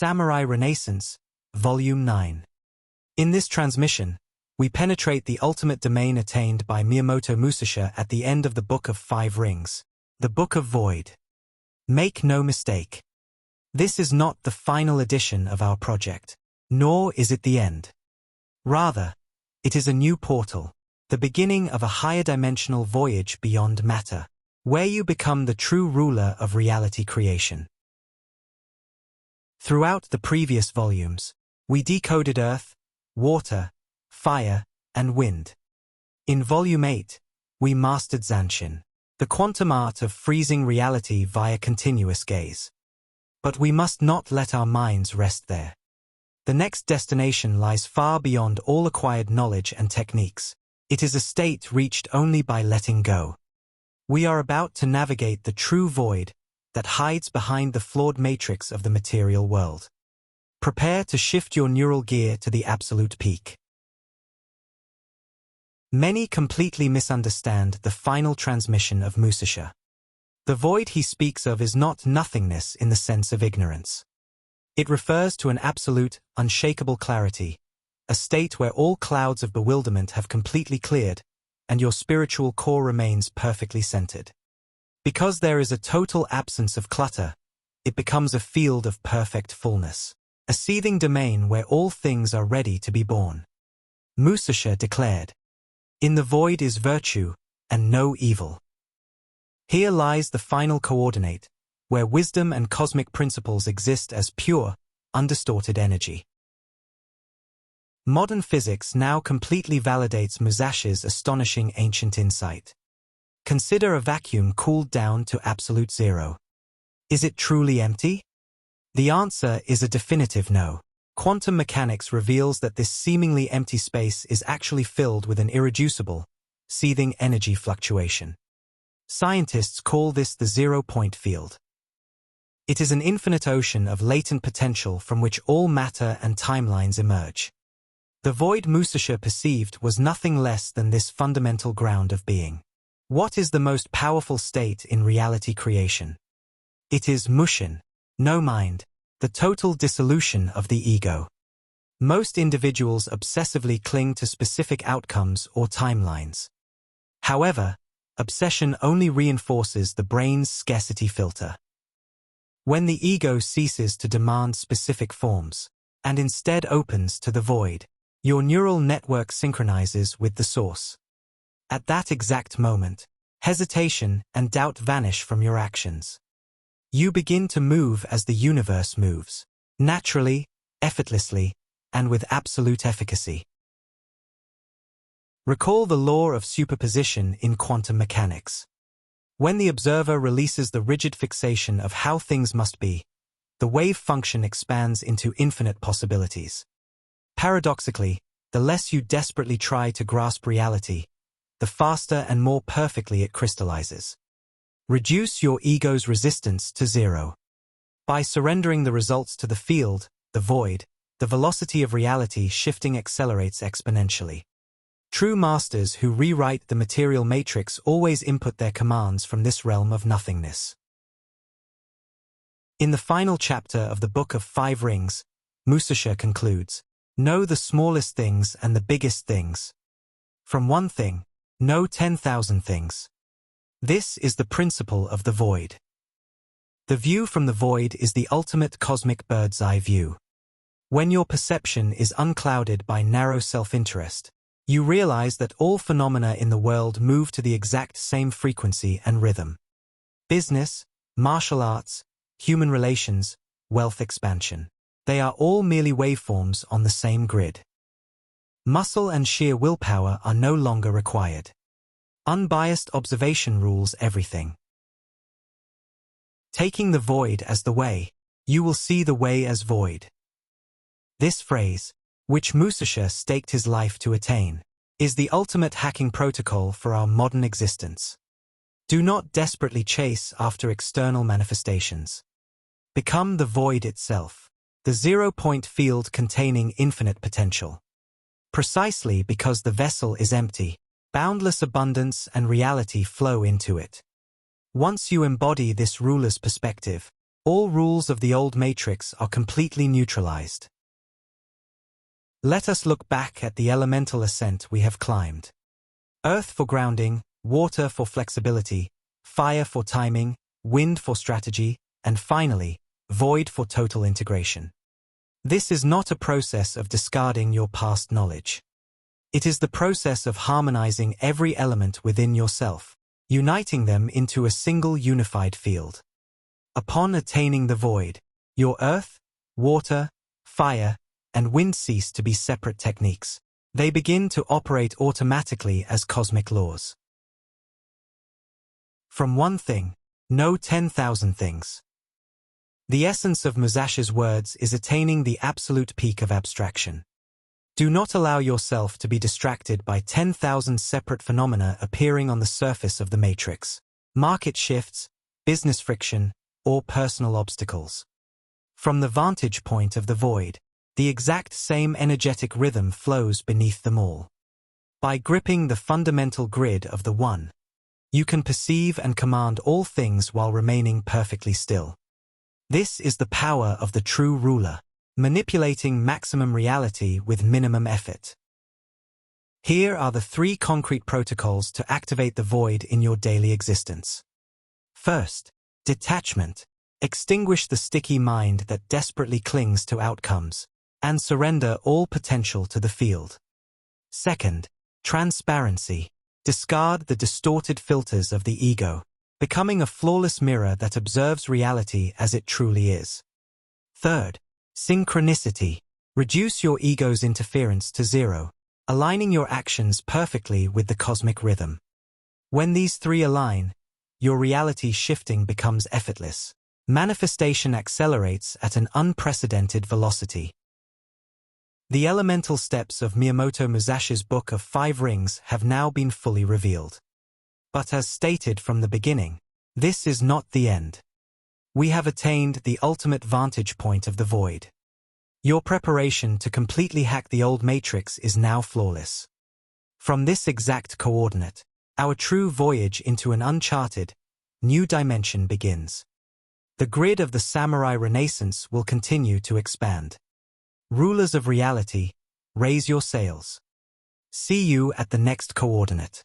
Samurai Renaissance, Volume 9. In this transmission, we penetrate the ultimate domain attained by Miyamoto Musashi at the end of the Book of Five Rings, the Book of Void. Make no mistake. This is not the final edition of our project, nor is it the end. Rather, it is a new portal, the beginning of a higher dimensional voyage beyond matter, where you become the true ruler of reality creation. Throughout the previous volumes, we decoded earth, water, fire, and wind. In Volume 8, we mastered Zanshin, the quantum art of freezing reality via continuous gaze. But we must not let our minds rest there. The next destination lies far beyond all acquired knowledge and techniques. It is a state reached only by letting go. We are about to navigate the true void that hides behind the flawed matrix of the material world. Prepare to shift your neural gear to the absolute peak. Many completely misunderstand the final transmission of Musashi. The void he speaks of is not nothingness in the sense of ignorance. It refers to an absolute, unshakable clarity, a state where all clouds of bewilderment have completely cleared, and your spiritual core remains perfectly centered. Because there is a total absence of clutter, it becomes a field of perfect fullness, a seething domain where all things are ready to be born. Musashi declared, "In the void is virtue, and no evil." Here lies the final coordinate, where wisdom and cosmic principles exist as pure, undistorted energy. Modern physics now completely validates Musashi's astonishing ancient insight. Consider a vacuum cooled down to absolute zero. Is it truly empty? The answer is a definitive no. Quantum mechanics reveals that this seemingly empty space is actually filled with an irreducible, seething energy fluctuation. Scientists call this the zero-point field. It is an infinite ocean of latent potential from which all matter and timelines emerge. The void Musashi perceived was nothing less than this fundamental ground of being. What is the most powerful state in reality creation? It is mushin, no mind, the total dissolution of the ego. Most individuals obsessively cling to specific outcomes or timelines. However, obsession only reinforces the brain's scarcity filter. When the ego ceases to demand specific forms, and instead opens to the void, your neural network synchronizes with the source. At that exact moment, hesitation and doubt vanish from your actions. You begin to move as the universe moves, naturally, effortlessly, and with absolute efficacy. Recall the law of superposition in quantum mechanics. When the observer releases the rigid fixation of how things must be, the wave function expands into infinite possibilities. Paradoxically, the less you desperately try to grasp reality, the faster and more perfectly it crystallizes. Reduce your ego's resistance to zero. By surrendering the results to the field, the void, the velocity of reality shifting accelerates exponentially. True masters who rewrite the material matrix always input their commands from this realm of nothingness. In the final chapter of the Book of Five Rings, Musashi concludes, "Know the smallest things and the biggest things. From one thing, know 10,000 things." This is the principle of the void. The view from the void is the ultimate cosmic bird's-eye view. When your perception is unclouded by narrow self-interest, you realize that all phenomena in the world move to the exact same frequency and rhythm. Business, martial arts, human relations, wealth expansion. They are all merely waveforms on the same grid. Muscle and sheer willpower are no longer required. Unbiased observation rules everything. Taking the void as the way, you will see the way as void. This phrase, which Musashi staked his life to attain, is the ultimate hacking protocol for our modern existence. Do not desperately chase after external manifestations. Become the void itself, the zero-point field containing infinite potential. Precisely because the vessel is empty, boundless abundance and reality flow into it. Once you embody this ruler's perspective, All rules of the old matrix are completely neutralized. Let us look back at the elemental ascent we have climbed. Earth for grounding, water for flexibility, fire for timing, wind for strategy, and finally, void for total integration. This is not a process of discarding your past knowledge. It is the process of harmonizing every element within yourself, uniting them into a single unified field. Upon attaining the void, your earth, water, fire, and wind cease to be separate techniques. They begin to operate automatically as cosmic laws. From one thing, know 10,000 things. The essence of Musashi's words is attaining the absolute peak of abstraction. Do not allow yourself to be distracted by 10,000 separate phenomena appearing on the surface of the matrix. Market shifts, business friction, or personal obstacles. From the vantage point of the void, the exact same energetic rhythm flows beneath them all. By gripping the fundamental grid of the One, you can perceive and command all things while remaining perfectly still. This is the power of the true ruler, manipulating maximum reality with minimum effort. Here are the 3 concrete protocols to activate the void in your daily existence. First, detachment. Extinguish the sticky mind that desperately clings to outcomes, and surrender all potential to the field. Second, transparency. Discard the distorted filters of the ego, becoming a flawless mirror that observes reality as it truly is. Third, synchronicity. Reduce your ego's interference to 0, aligning your actions perfectly with the cosmic rhythm. When these 3 align, your reality shifting becomes effortless. Manifestation accelerates at an unprecedented velocity. The elemental steps of Miyamoto Musashi's Book of 5 Rings have now been fully revealed. But as stated from the beginning, this is not the end. We have attained the ultimate vantage point of the void. Your preparation to completely hack the old matrix is now flawless. From this exact coordinate, our true voyage into an uncharted, new dimension begins. The grid of the samurai renaissance will continue to expand. Rulers of reality, raise your sails. See you at the next coordinate.